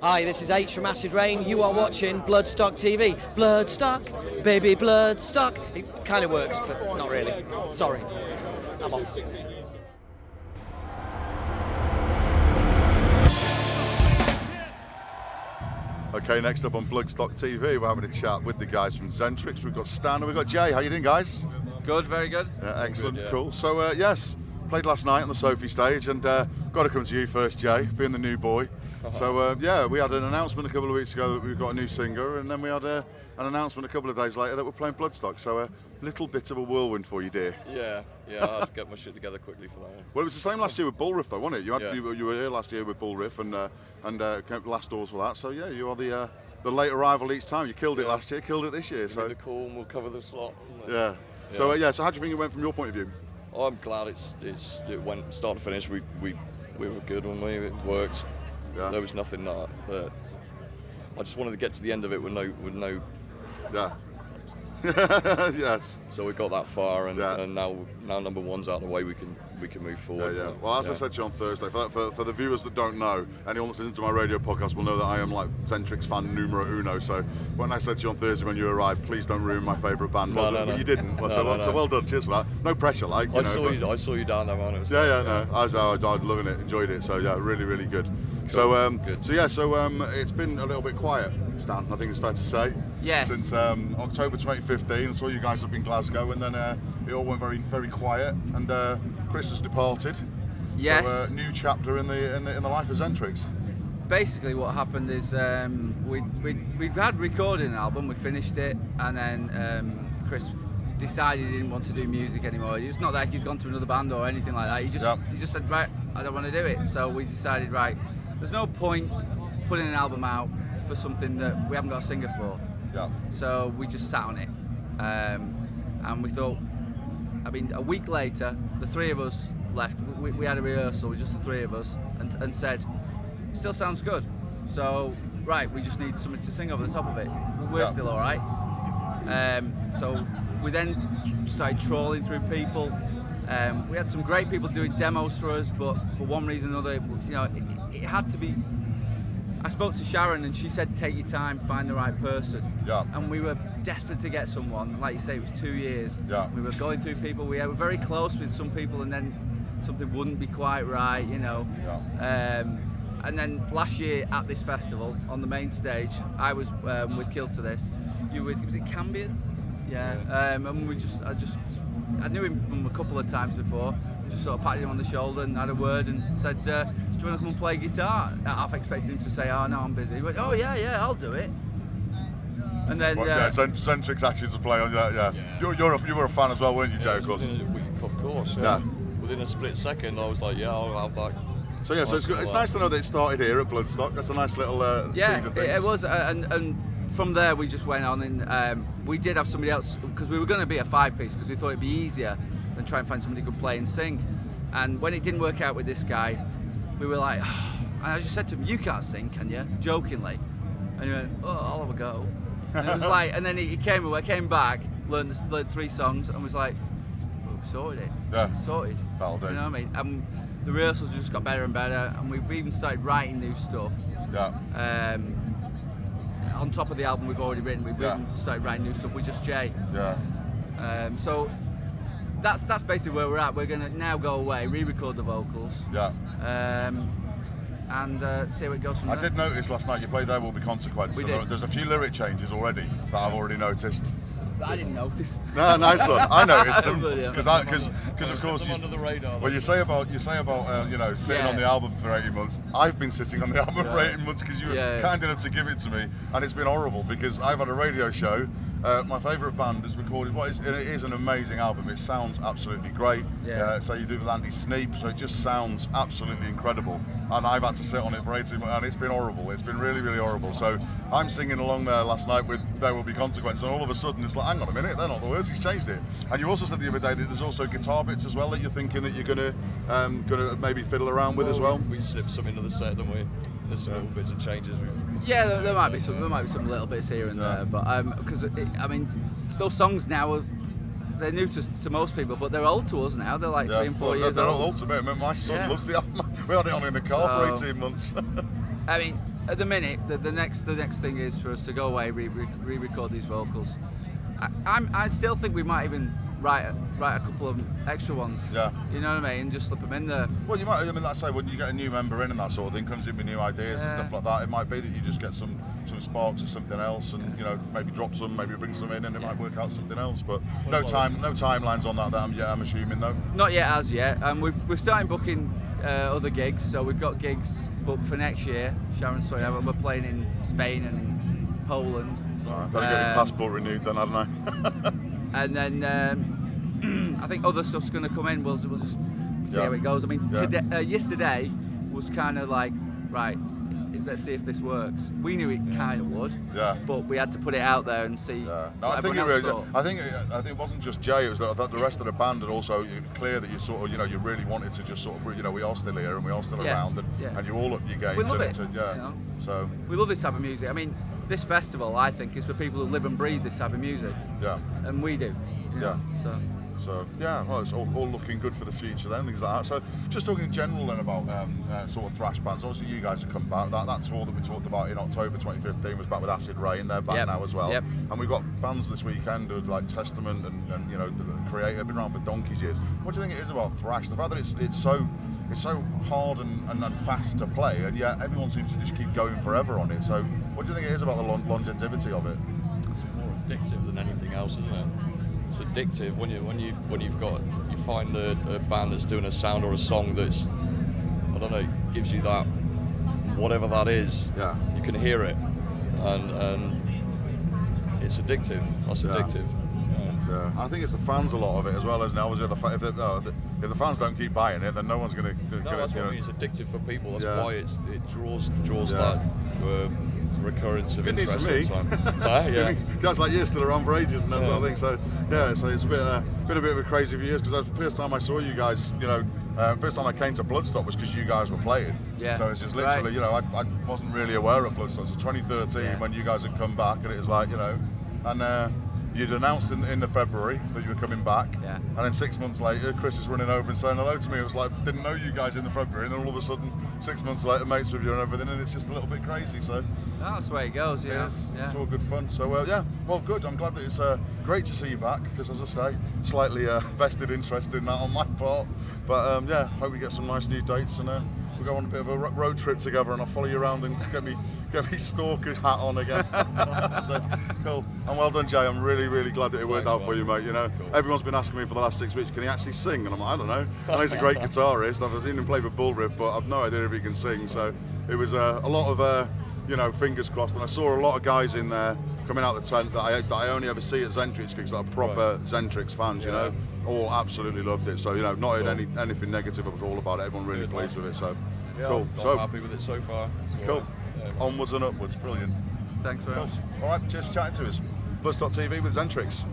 Hi, this is H from Acid Rain. You are watching Bloodstock TV. Bloodstock, baby Bloodstock. It kind of works, but not really. Sorry. I'm off. Okay, next up on Bloodstock TV, we're having a chat with the guys from Xentrix. We've got Stan and we've got Jay. How you doing, guys? Good, very good. Excellent, Good, yeah. Cool. So, yes, played last night on the Sophie stage, and got to come to you first, Jay, being the new boy. So, yeah, we had an announcement a couple of weeks ago that we've got a new singer, and then we had an announcement a couple of days later that we're playing Bloodstock. So, a little bit of a whirlwind for you, dear. Yeah, I had to get my shit together quickly for that one. Well, it was the same last year with Bull Riff, though, wasn't it? You were here last year with Bull Riff, and last doors for that. So, yeah, you are the late arrival each time. You killed it last year, killed it this year. So the call, and we'll cover the slot. Yeah. So, so how do you think it went from your point of view? Oh, I'm glad it went start to finish. We were good, weren't we? It worked. Yeah. There was nothing that I just wanted to get to the end of it with no. Yeah. Yes. So we got that far, and now number one's out of the way. We can move forward. Yeah. Well, as I said to you on Thursday, for the viewers that don't know, anyone that's listening to my radio podcast will know that I am like Xentrix fan numero uno. So when I said to you on Thursday when you arrived, please don't ruin my favourite band. No. You didn't. So well done. Cheers for that. No pressure, like. I saw you down there, man. It was I was loving it, enjoyed it. So yeah, really, really good. Cool. So it's been a little bit quiet, Stan. I think it's fair to say. Yes. Since October 2015, I saw you guys up in Glasgow, and then it all went very, very quiet. And Chris has departed. Yes. So, new chapter in the life of Xentrix. Basically, what happened is we had recorded an album, we finished it, and then Chris decided he didn't want to do music anymore. It's not like he's gone to another band or anything like that. He just said, right, I don't want to do it. So we decided, right, there's no point putting an album out for something that we haven't got a singer for. Yeah. So we just sat on it, and we thought. I mean, a week later, the three of us left. We had a rehearsal, just the three of us, and said, still sounds good. So, right, we just need something to sing over the top of it. We're still all right. So we then started trawling through people. We had some great people doing demos for us, but for one reason or another, it had to be. I spoke to Sharon and she said, take your time, find the right person. Yeah. And we were desperate to get someone. Like you say, it was 2 years. Yeah. We were going through people. We were very close with some people, and then something wouldn't be quite right, Yeah. And then last year at this festival, on the main stage, I was with Killed to This. You were with, was it Cambion? Yeah. And I knew him from a couple of times before. Just sort of patted him on the shoulder and had a word and said, do you want to come and play guitar? I half expected him to say, oh no, I'm busy. He went, oh yeah, I'll do it. And then Xentrix actually to play on that. Yeah. You were a fan as well, weren't you, Joe? Of course. Of course. Yeah. Within a split second, I was like, yeah, I'll have that. So yeah, it's nice to know that it started here at Bloodstock. That's a nice little seed of things. It was, and from there we just went on, and we did have somebody else because we were going to be a 5-piece because we thought it'd be easier than try and find somebody who could play and sing. And when it didn't work out with this guy, we were like, and I just said to him, "You can't sing, can you?" Jokingly, and he went, "Oh, I'll have a go." And it was like, and then he came away, came back, learned 3 songs, and was like, well, "We sorted it. Yeah, sorted." That'll do. You know what I mean? And the rehearsals just got better and better, and we've even started writing new stuff. Yeah. On top of the album we've already written, we've even started writing new stuff with just Jay. Yeah. So that's basically where we're at. We're going to now go away, re-record the vocals. Yeah. And see how it goes from there. I did notice last night you played There Will Be Consequence. We did. There's a few lyric changes already that I've already noticed. I didn't notice. No, nice one. I noticed them because of course under the radar. Well, you say about sitting on the album for 18 months. I've been sitting on the album for 18 months because you were kind enough to give it to me, and it's been horrible because I've had a radio show. My favourite band has recorded it is an amazing album. It sounds absolutely great. Yeah. So you do it with Andy Sneap, so it just sounds absolutely incredible. And I've had to sit on it for 18 months, and it's been horrible. It's been really, really horrible. So I'm singing along there last night with There Will Be Consequences, and all of a sudden it's like, hang on a minute, they're not the words. He's changed it. And you also said the other day that there's also guitar bits as well that you're thinking that you're gonna maybe fiddle around with as well. We slipped some into the set, didn't we? There's some little bits of changes. Yeah, there might be some little bits here and there, but because I mean, still songs now they're new to most people, but they're old to us now. They're like 3 and 4 years they're old. all old to me. My son loves the album. We had it on in the car for So- 18 months. I mean, at the minute, the next thing is for us to go away, re-record these vocals. I still think we might even write a couple of extra ones. Yeah. You know what I mean? Just slip them in there. Well, you might. I mean, like I say, when you get a new member in and that sort of thing, comes in with new ideas and stuff like that. It might be that you just get some sparks or something else, and you know, maybe drop some, maybe bring some in, and it might work out something else. But no timelines on that. I'm assuming though. Not yet, as yet. And we're starting booking other gigs. So we've got gigs booked for next year. Sharon's sorry, we're playing in Spain and Poland. Better get your passport renewed then, hadn't I? And then I think other stuff's going to come in. We'll just see how it goes. I mean, yesterday was kind of like, right, let's see if this works. We knew it kind of would, but we had to put it out there and see. No, what I think everyone else thought. I think it wasn't just Jay. It was that the rest of the band had also clear that you sort of, you know, you really wanted to just sort of, you know, we are still here and we are still around, and you all up your game. We love it. You know? So we love this type of music. I mean, this festival, I think, is for people who live and breathe this type of music. Yeah. And we do. You know, So yeah, well, it's all looking good for the future then, things like that. So just talking in general then about sort of thrash bands. Obviously you guys have come back. That tour that we talked about in October 2015 was back with Acid Rain. They're back now as well. Yep. And we've got bands this weekend like Testament and you know, the Creator, been around for donkey's years. What do you think it is about thrash? The fact that it's so hard and fast to play, and yet everyone seems to just keep going forever on it. So what do you think it is about the longevity of it? It's more addictive than anything else, isn't it? It's addictive when you find a band that's doing a sound or a song that's, I don't know, gives you that, whatever that is. Yeah. You can hear it, and it's addictive. That's addictive. Yeah. I think it's the fans a lot of it as well, isn't it? Obviously, if the fans don't keep buying it, then no one's going to. No, that's what I mean. It's addictive for people. That's why it draws Yeah. that recurrence of Good news interest. for me. All the time. Yeah. Guys like you still around for ages and that sort of thing. So yeah, so it's been a bit of a crazy few years, because the first time I saw you guys, you know, first time I came to Bloodstock was because you guys were playing. Yeah. So it's just literally, you know, I wasn't really aware of Bloodstock. So 2013 when you guys had come back, and it was like, you know, and you'd announced in the February that you were coming back, and then 6 months later, Chris is running over and saying hello to me. It was like, didn't know you guys in the February, and then all of a sudden, 6 months later, mates with you and everything, and it's just a little bit crazy. So that's the way it goes. Yeah. it's all good fun. So well, good. I'm glad that it's great to see you back, because as I say, slightly vested interest in that on my part. But hope we get some nice new dates, and we'll go on a bit of a road trip together, and I'll follow you around and get me stalker hat on again. So cool. And well done, Jay. I'm really glad that it worked out for you, mate. You know, everyone's been asking me for the last 6 weeks, can he actually sing? And I'm like, I don't know. I know he's a great guitarist. I've seen him play for Bull Riff, but I've no idea if he can sing. So it was a lot of you know, fingers crossed. And I saw a lot of guys in there coming out the tent that I only ever see at Xentrix gigs, like proper Xentrix fans. You know, all absolutely loved it. So you know, not heard anything negative at all about it. Everyone really pleased with it. So cool. I'm happy with it so far. Cool. Onwards and upwards. Brilliant. Thanks very much. All right, cheers for chatting to us. Bloodstock TV with Xentrix.